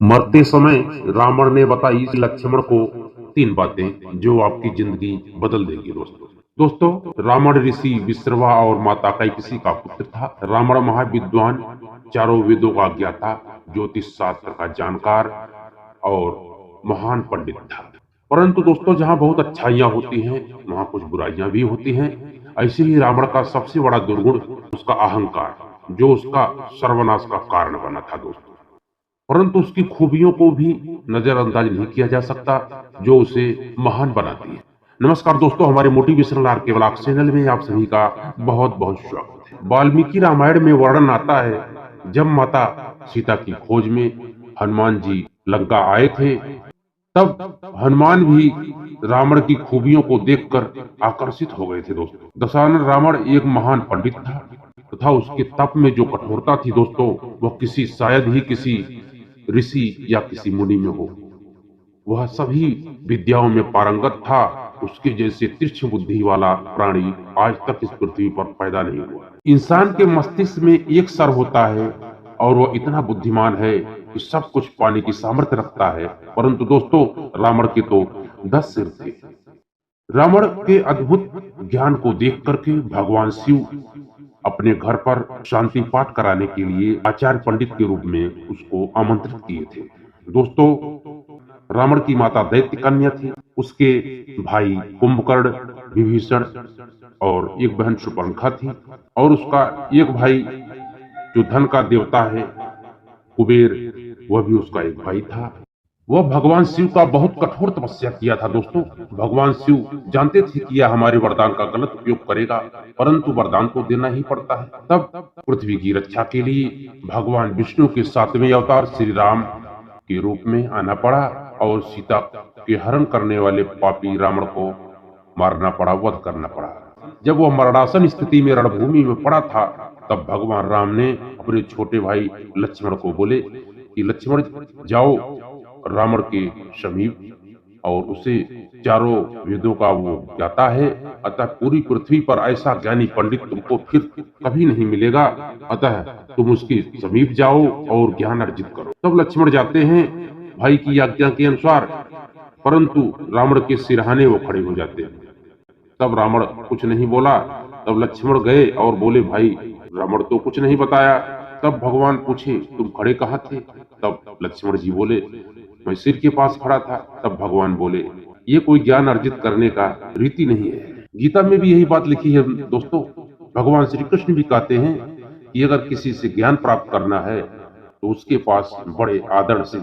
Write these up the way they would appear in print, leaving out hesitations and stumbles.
मरते समय रावण ने बताई लक्ष्मण को 3 बातें जो आपकी जिंदगी बदल देगी दोस्तों। दोस्तों, रावण ऋषि विश्रवा और माता कैकसी का पुत्र था। रावण महाविद्वान, चारों वेदों का ज्ञाता, ज्योतिष शास्त्र का जानकार और महान पंडित था। परंतु दोस्तों, जहाँ बहुत अच्छाइयाँ होती हैं वहाँ कुछ बुराइयां भी होती हैं। ऐसे ही रावण का सबसे बड़ा दुर्गुण उसका अहंकार, जो उसका सर्वनाश का कारण बना था दोस्तों। परंतु उसकी खूबियों को भी नजरअंदाज नहीं किया जा सकता, जो उसे महान बनाती है। नमस्कार दोस्तों, हमारे मोटिवेशनल आर के ब्लॉग चैनल में आप सभी का बहुत बहुत स्वागत है। वाल्मीकि रामायण में वर्णन आता है, जब माता सीता की खोज में हनुमान जी लंका आए थे, तब हनुमान भी रावण की खूबियों को देखकर आकर्षित हो गए थे दोस्तों। दशानन रावण एक महान पंडित था तथा उसके तप में जो कठोरता थी दोस्तों, वह किसी शायद ही किसी ऋषि या किसी मुनि में हो। वह सभी विद्याओं में पारंगत था। उसके जैसे तीक्ष्ण बुद्धि वाला प्राणी आज तक इस पृथ्वी पर पैदा नहीं हुआ। इंसान के मस्तिष्क में एक सर होता है और वह इतना बुद्धिमान है कि सब कुछ पाने की सामर्थ्य रखता है। परंतु दोस्तों, रावण के तो 10 सिर थे। रावण के अद्भुत ज्ञान को देख करके भगवान शिव अपने घर पर शांति पाठ कराने के लिए आचार्य पंडित के रूप में उसको आमंत्रित किए थे। दोस्तों, रावण की माता दैत्य कन्या थी। उसके भाई कुंभकर्ण, विभीषण और एक बहन शूर्पणखा थी। और उसका एक भाई जो धन का देवता है, कुबेर, वह भी उसका एक भाई था। वह भगवान शिव का बहुत कठोर तपस्या किया था दोस्तों। भगवान शिव जानते थे कि यह हमारे वरदान का गलत उपयोग करेगा, परंतु वरदान तो देना ही पड़ता है। तब पृथ्वी की रक्षा के लिए भगवान विष्णु के 7वें अवतार श्री राम के रूप में आना पड़ा और सीता के हरण करने वाले पापी रावण को मारना पड़ा, वध करना पड़ा। जब वह मरणासन स्थिति में रणभूमि में पड़ा था, तब भगवान राम ने अपने छोटे भाई लक्ष्मण को बोले कि लक्ष्मण, जाओ रावण के समीप और उसे चारों वेदों का वो ज्ञाता है। अतः पूरी पृथ्वी पर ऐसा ज्ञानी पंडित तुमको फिर कभी नहीं मिलेगा। अतः तुम उसके समीप जाओ और ज्ञान अर्जित करो। तब लक्ष्मण जाते हैं भाई की आज्ञा के अनुसार, परंतु रावण के सिरहाने वो खड़े हो जाते हैं। तब रावण कुछ नहीं बोला। तब लक्ष्मण गए और बोले, भाई रावण तो कुछ नहीं बताया। तब भगवान पूछे, तुम खड़े कहाँ थे? तब लक्ष्मण जी बोले, मैं सिर के पास खड़ा था। तब भगवान बोले, ये कोई ज्ञान अर्जित करने का रीति नहीं है। गीता में भी यही बात लिखी है दोस्तों। भगवान श्री कृष्ण भी कहते हैं कि अगर किसी से ज्ञान प्राप्त करना है तो उसके पास बड़े आदर से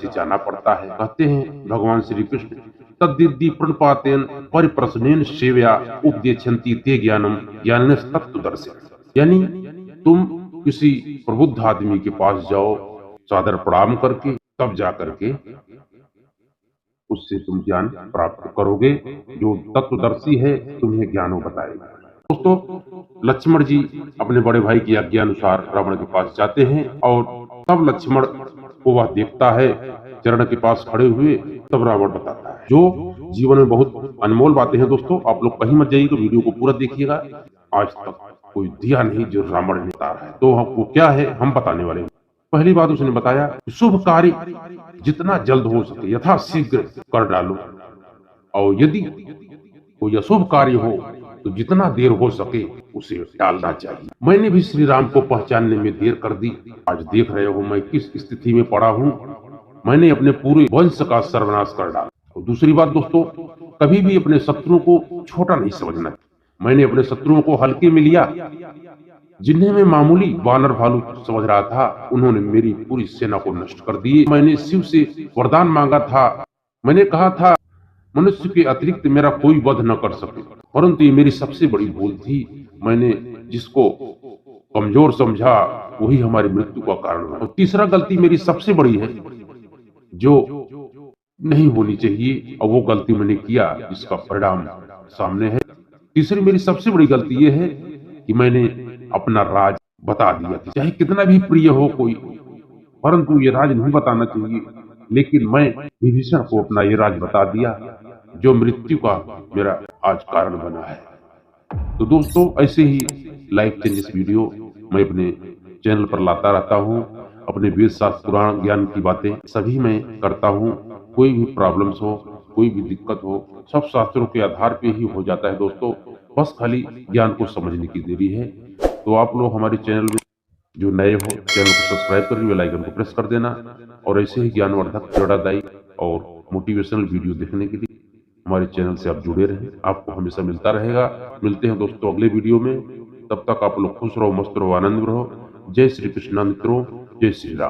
जाना पड़ता है। कहते हैं भगवान श्री कृष्ण, तद्दिद्धि प्रणपातेन परिप्रश्नेन सेव्या उपदेशन्ति ते ज्ञानम ज्ञानिनः तत्त्वदर्शी। यानी तुम किसी प्रबुद्ध आदमी के पास जाओ, सादर प्रणाम करके, तब जा करके उससे तुम ज्ञान प्राप्त करोगे। जो तत्वदर्शी है तुम्हें ज्ञान बताएगा। दोस्तों, लक्ष्मण जी अपने बड़े भाई की आज्ञा अनुसार रावण के पास जाते हैं और तब लक्ष्मण को वह देखता है चरण के पास खड़े हुए। तब रावण बताता है जो जीवन में बहुत अनमोल बातें हैं। दोस्तों, आप लोग कहीं मत जाइएगा, वीडियो को पूरा देखिएगा। आज तक कोई दिया नहीं जो रावण ने बता रहा है, तो वो क्या है हम बताने वाले हैं। पहली बात उसने बताया, शुभ कार्य जितना जल्द हो सके यथाशीघ्र कर डालो, और यदि कोई अशुभ कार्य हो तो जितना देर हो सके उसे टालना चाहिए। मैंने भी श्री राम को पहचानने में देर कर दी। आज देख रहे हो मैं किस स्थिति में पड़ा हूँ। मैंने अपने पूरे वंश का सर्वनाश कर डाला। और दूसरी बात दोस्तों, कभी भी अपने शत्रुओं को छोटा नहीं समझना। मैंने अपने शत्रुओं को हल्के में लिया। जिन्हें मैं मामूली वानर भालू समझ रहा था, उन्होंने मेरी पूरी सेना को नष्ट कर दी। मैंने शिव से वरदान मांगा था। मैंने कहा था मनुष्य के अतिरिक्त मेरा कोई वध न कर सके, परंतु ये मेरी सबसे बड़ी भूल थी। मैंने जिसको कमजोर समझा वही हमारी मृत्यु का कारण हुआ। और तीसरा गलती मेरी सबसे बड़ी है जो नहीं होनी चाहिए, और वो गलती मैंने किया जिसका परिणाम सामने है। तीसरी मेरी सबसे बड़ी गलती ये है कि मैंने अपना राज बता दिया। चाहे कितना भी प्रिय हो कोई, परंतु ये राज नहीं बताना चाहिए। लेकिन मैं विभीषण को अपना ये राज बता दिया, जो मृत्यु का मेरा आज कारण बना है। तो दोस्तों, ऐसे ही लाइफ चेंजेस वीडियो मैं अपने चैनल पर लाता रहता हूँ। अपने वेद शास्त्र पुराण ज्ञान की बातें सभी मैं करता हूँ। कोई भी प्रॉब्लम्स हो, कोई भी दिक्कत हो, सब शास्त्रों के आधार पे ही हो जाता है दोस्तों। बस खाली ज्ञान को समझने की देरी है। तो आप लोग हमारे चैनल में जो नए हो, चैनल को सब्सक्राइब कर बेल आइकन को प्रेस कर देना, और ऐसे ही ज्ञानवर्धक, प्रेरणादायी और मोटिवेशनल वीडियो देखने के लिए हमारे चैनल से आप जुड़े रहें। आपको हमेशा मिलता रहेगा। मिलते हैं दोस्तों अगले वीडियो में। तब तक आप लोग खुश रहो, मस्त रहो, आनंद में रहो। जय श्री कृष्ण मित्रों, जय श्री राम।